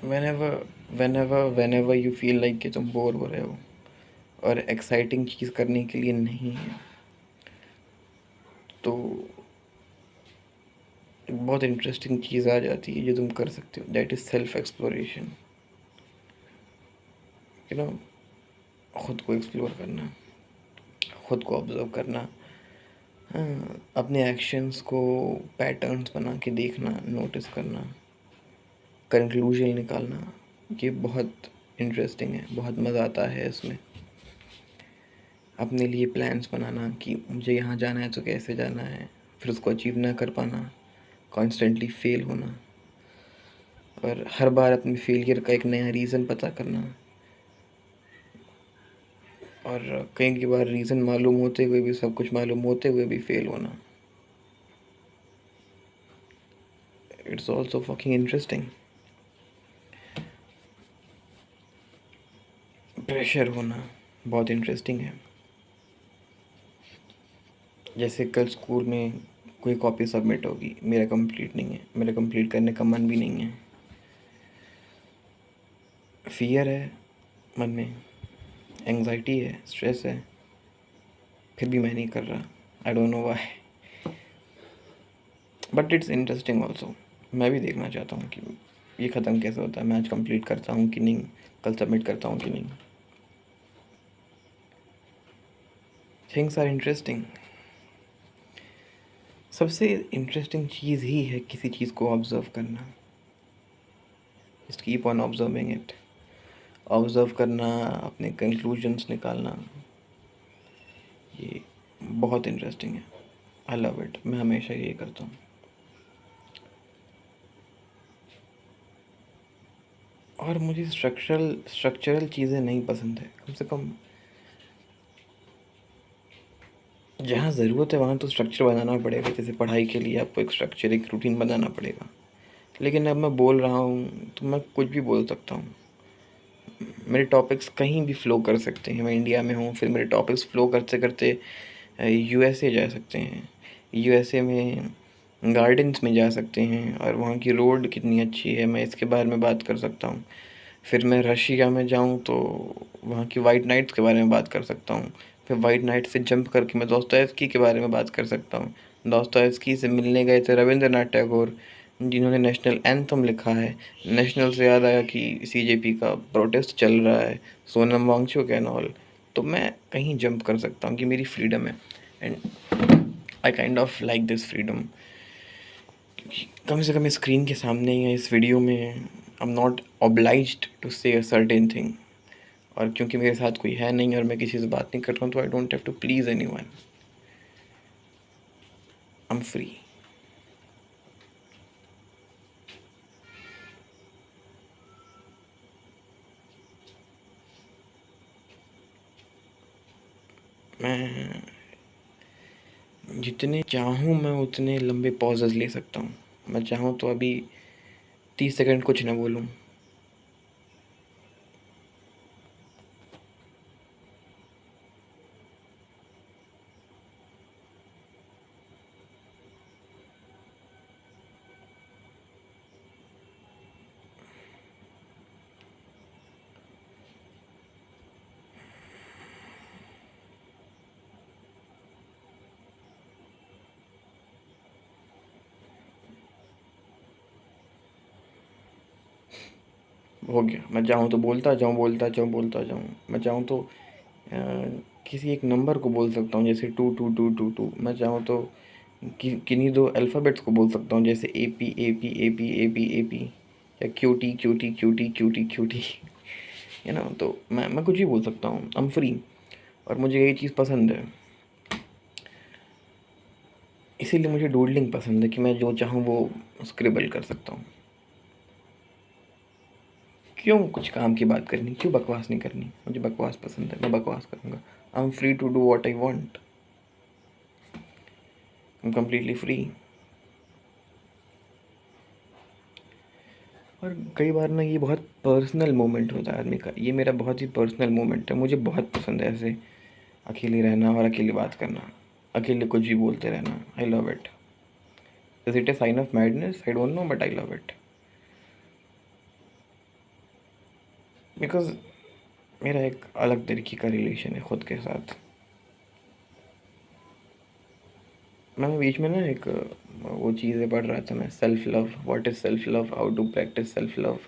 whenever you feel like कि तुम bore हो रहे हो और एक्साइटिंग चीज़ करने के लिए नहीं है, तो एक बहुत इंटरेस्टिंग चीज़ आ जाती है जो तुम कर सकते हो, that is self exploration. You know, खुद को एक्सप्लोर करना, खुद को ऑब्जर्व करना, अपने एक्शंस को पैटर्न्स बना के देखना, नोटिस करना, कंक्लूजन निकालना, ये बहुत इंटरेस्टिंग है, बहुत मज़ा आता है इसमें। अपने लिए प्लान्स बनाना कि मुझे यहाँ जाना है तो कैसे जाना है, फिर उसको अचीव ना कर पाना, कॉन्स्टेंटली फेल होना, और हर बार अपने फेलियर का एक नया रीज़न पता करना, और कई बार रीज़न मालूम होते हुए भी, सब कुछ मालूम होते हुए भी फेल होना। It's also fucking interesting. Pressure होना बहुत इंटरेस्टिंग है। जैसे कल स्कूल में कोई कॉपी सबमिट होगी, मेरा कंप्लीट नहीं है, मेरा कंप्लीट करने का मन भी नहीं है, फियर है मन में, एंग्जाइटी है, स्ट्रेस है, फिर भी मैं नहीं कर रहा। आई don't know why, but it's interesting also. मैं भी देखना चाहता हूँ कि ये ख़त्म कैसे होता है, मैं आज कंप्लीट करता हूँ कि नहीं, कल सबमिट करता हूँ कि नहीं। Things are interesting. सबसे इंटरेस्टिंग चीज़ ही है किसी चीज़ को ऑब्ज़र्व करना। Just keep on observing it. Observe करना, अपने कंक्लूजन्स निकालना, ये बहुत इंटरेस्टिंग है। I love it. मैं हमेशा ये करता हूँ। और मुझे स्ट्रक्चरल चीज़ें नहीं पसंद है। कम से कम जहाँ ज़रूरत है वहाँ तो स्ट्रक्चर बनाना पड़ेगा। जैसे पढ़ाई के लिए आपको एक स्ट्रक्चर, एक रूटीन बनाना पड़ेगा। लेकिन अब मैं बोल रहा हूँ तो मैं कुछ भी बोल सकता हूँ। मेरे टॉपिक्स कहीं भी फ़्लो कर सकते हैं। मैं इंडिया में हूँ, फिर मेरे टॉपिक्स फ़्लो करते करते यूएसए जा सकते हैं। यूएसए में गार्डन्स में जा सकते हैं और वहाँ की रोड कितनी अच्छी है, मैं इसके बारे में बात कर सकता हूँ। फिर मैं रशिया में जाऊँ तो वहाँ की वाइट नाइट्स के बारे में बात कर सकता हूँ। फिर वाइट नाइट से जंप करके मैं दोस्तोयेव्स्की के बारे में बात कर सकता हूँ। दोस्तोयेव्स्की से मिलने गए थे रविंद्रनाथ टैगोर, जिन्होंने नेशनल एंथम लिखा है। नेशनल से याद आया कि सीजेपी का प्रोटेस्ट चल रहा है, सोनम वांगचुक एंड ऑल। तो मैं कहीं जंप कर सकता हूँ कि मेरी फ्रीडम है, and I kind of like this freedom. कम से कम स्क्रीन के सामने या इस वीडियो में I am not obliged to say a certain thing. और क्योंकि मेरे साथ कोई है नहीं और मैं किसी से बात नहीं कर रहा हूँ, तो I don't have to please anyone. I am free. मैं जितने चाहूँ मैं उतने लंबे पॉजेज़ ले सकता हूँ। मैं चाहूँ तो अभी 30 सेकंड कुछ ना बोलूँ। हो गया। मैं चाहूँ तो बोलता जाऊँ, बोलता जाऊँ, बोलता जाऊँ। मैं चाहूँ तो किसी एक नंबर को बोल सकता हूँ, जैसे 222222। मैं चाहूँ तो किन्हीं दो अल्फ़ाबेट्स को बोल सकता हूँ, जैसे AP AP AP AP AP, या QT QT QT QT QT, है ना। तो मैं कुछ भी बोल सकता हूँ। I am free. और मुझे यही चीज़ पसंद है। इसीलिए मुझे डूडलिंग पसंद है कि मैं जो चाहूँ वो स्क्रिबल कर सकता हूँ। क्यों कुछ काम की बात करनी, क्यों बकवास नहीं करनी। मुझे बकवास पसंद है, मैं बकवास करूँगा। I am free to do what I want. I am completely free. और कई बार ना ये बहुत पर्सनल मोमेंट होता है आदमी का। ये मेरा बहुत ही पर्सनल मोमेंट है। मुझे बहुत पसंद है ऐसे अकेले रहना और अकेले बात करना, अकेले कुछ भी बोलते रहना। I love it. Is it a sign of madness? I don't know, but I love it. Because मेरा एक अलग तरीके का रिलेशन है खुद के साथ। मैं बीच में ना एक वो चीज़ें पढ़ रहा था मैं, self love, what is self love, how to practice self love.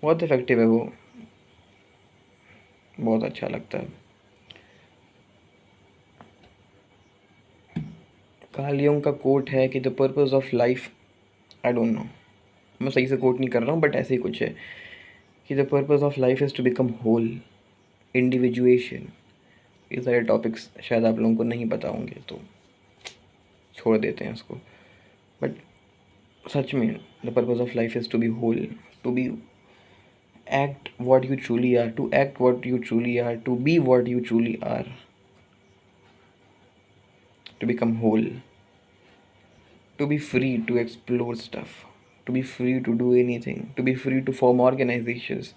बहुत इफ़ेक्टिव है वो, बहुत अच्छा लगता है। कार्ल युंग का कोट है कि the purpose of life, I don't no, मैं सही से कोट नहीं कर रहा हूँ बट ऐसे ही कुछ है कि the purpose of life is to become whole, individuation. ये सारे टॉपिक्स शायद आप लोगों को नहीं पता होंगे तो छोड़ देते हैं उसको। बट सच में the purpose of life is to be whole, to be act what you truly are, to act what you truly are, to be what you truly are, to become whole, to be free to explore stuff, to be free to do anything, to be free to form organizations,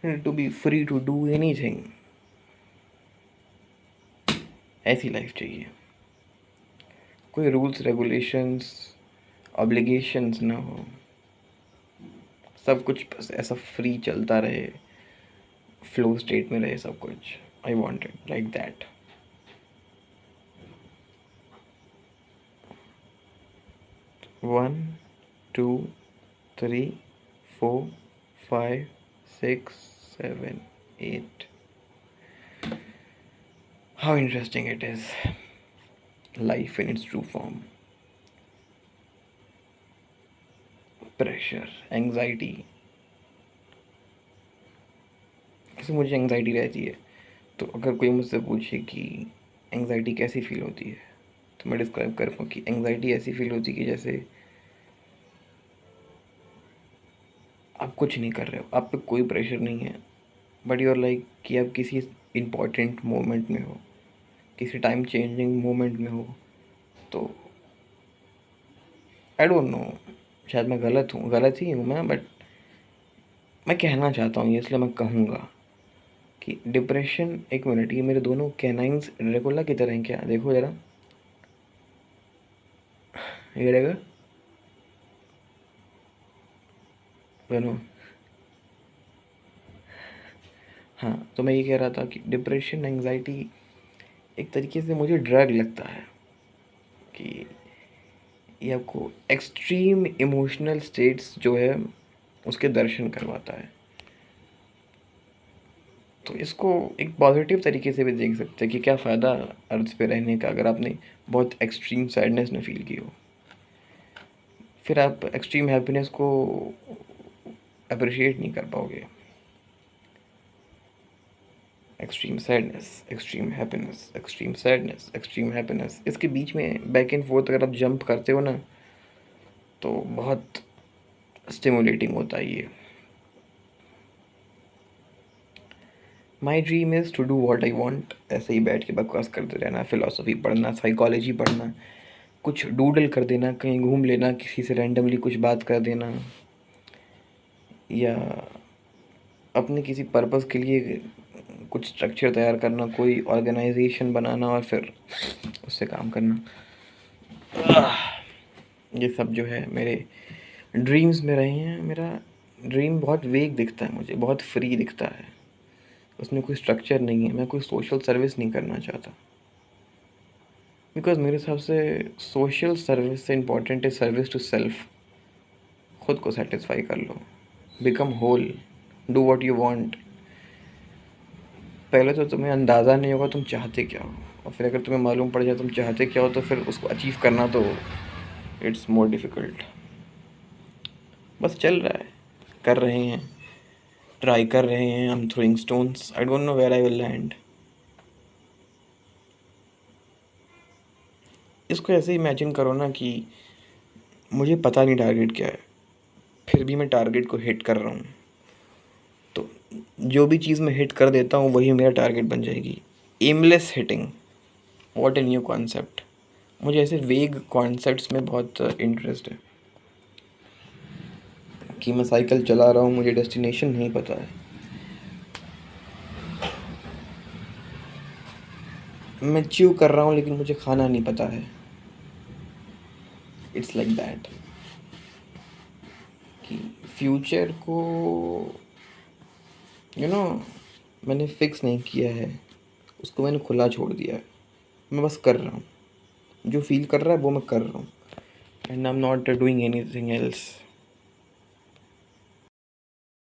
and to be free to do anything. ऐसी life चाहिए, कोई rules regulations obligations ना हो, सब कुछ बस ऐसा free चलता रहे, फ्लो स्टेट में रहे सब कुछ। I want it like that. 1 2 3 4 5 6 7 8, how interesting it is, life in its true form. Pressure, anxiety, जैसे मुझे एंग्जाइटी रहती है तो अगर कोई मुझसे पूछे कि एंग्जाइटी कैसी फील होती है तो मैं डिस्क्राइब करूँगा कि एंग्जाइटी ऐसी फील होती है कि जैसे आप कुछ नहीं कर रहे हो, आप पे कोई प्रेशर नहीं है, बट यू आर लाइक कि आप किसी इम्पॉर्टेंट मोमेंट में हो, किसी टाइम चेंजिंग मोमेंट में हो। तो आई डोंट नो, शायद मैं गलत ही हूँ मैं, बट मैं कहना चाहता हूँ ये, इसलिए मैं कहूँगा कि डिप्रेशन, एक मिनट, ये मेरे दोनों कैनाइंस ड्रैकुला की तरह हैं क्या? देखो ज़रा, ये रहेगा दोनों। हाँ, तो मैं ये कह रहा था कि डिप्रेशन, एंग्जाइटी एक तरीके से मुझे ड्रग लगता है कि ये आपको एक्सट्रीम इमोशनल स्टेट्स जो है उसके दर्शन करवाता है। तो इसको एक पॉजिटिव तरीके से भी देख सकते हैं कि क्या फ़ायदा अर्थ पे रहने का अगर आपने बहुत एक्सट्रीम सैडनेस न फील की हो, फिर आप एक्सट्रीम हैप्पीनेस को अप्रिशिएट नहीं कर पाओगे। Extreme sadness, extreme happiness, extreme sadness, extreme happiness, इसके बीच में बैक एंड फोर्थ अगर आप जंप करते हो ना तो बहुत स्टिमुलेटिंग होता है ये। My dream is to do what I want, ऐसे ही बैठ के बकवास करते रहना, फ़िलासफ़ी पढ़ना, साइकोलॉजी पढ़ना, कुछ डूडल कर देना, कहीं घूम लेना, किसी से रैंडमली कुछ बात कर देना, या अपने किसी पर्पस के लिए कुछ स्ट्रक्चर तैयार करना, कोई ऑर्गेनाइजेशन बनाना और फिर उससे काम करना। ये सब जो है मेरे ड्रीम्स में रहे हैं। मेरा ड्रीम बहुत वेग दिखता है मुझे, बहुत फ्री दिखता है, उसमें कोई स्ट्रक्चर नहीं है। मैं कोई सोशल सर्विस नहीं करना चाहता, बिकॉज मेरे हिसाब से सोशल सर्विस से इम्पॉर्टेंट है सर्विस टू सेल्फ। खुद को सेटिस्फाई कर लो, become whole, do what you want. पहले तो तुम्हें अंदाज़ा नहीं होगा तुम चाहते क्या हो, और फिर अगर तुम्हें मालूम पड़ जाए तुम चाहते क्या हो तो फिर उसको अचीव करना तो इट्स मोर डिफ़िकल्ट। बस चल रहा है, कर रहे हैं, ट्राई कर रहे हैं, I am throwing stones, I don't know where I will land. इसको ऐसे इमेजिन करो ना कि मुझे पता नहीं टारगेट क्या है, फिर भी मैं टारगेट को हिट कर रहा हूँ, तो जो भी चीज़ मैं हिट कर देता हूँ वही मेरा टारगेट बन जाएगी। Aimless hitting, what a new concept. मुझे ऐसे वेग कॉन्सेप्ट्स में बहुत इंटरेस्ट है कि मैं साइकिल चला रहा हूँ, मुझे डेस्टिनेशन नहीं पता है, मैं च्यू कर रहा हूँ लेकिन मुझे खाना नहीं पता है। इट्स लाइक दैट कि फ्यूचर को यू नो मैंने फिक्स नहीं किया है, उसको मैंने खुला छोड़ दिया है। मैं बस कर रहा हूँ, जो फ़ील कर रहा है वो मैं कर रहा हूँ, and I am not doing anything else.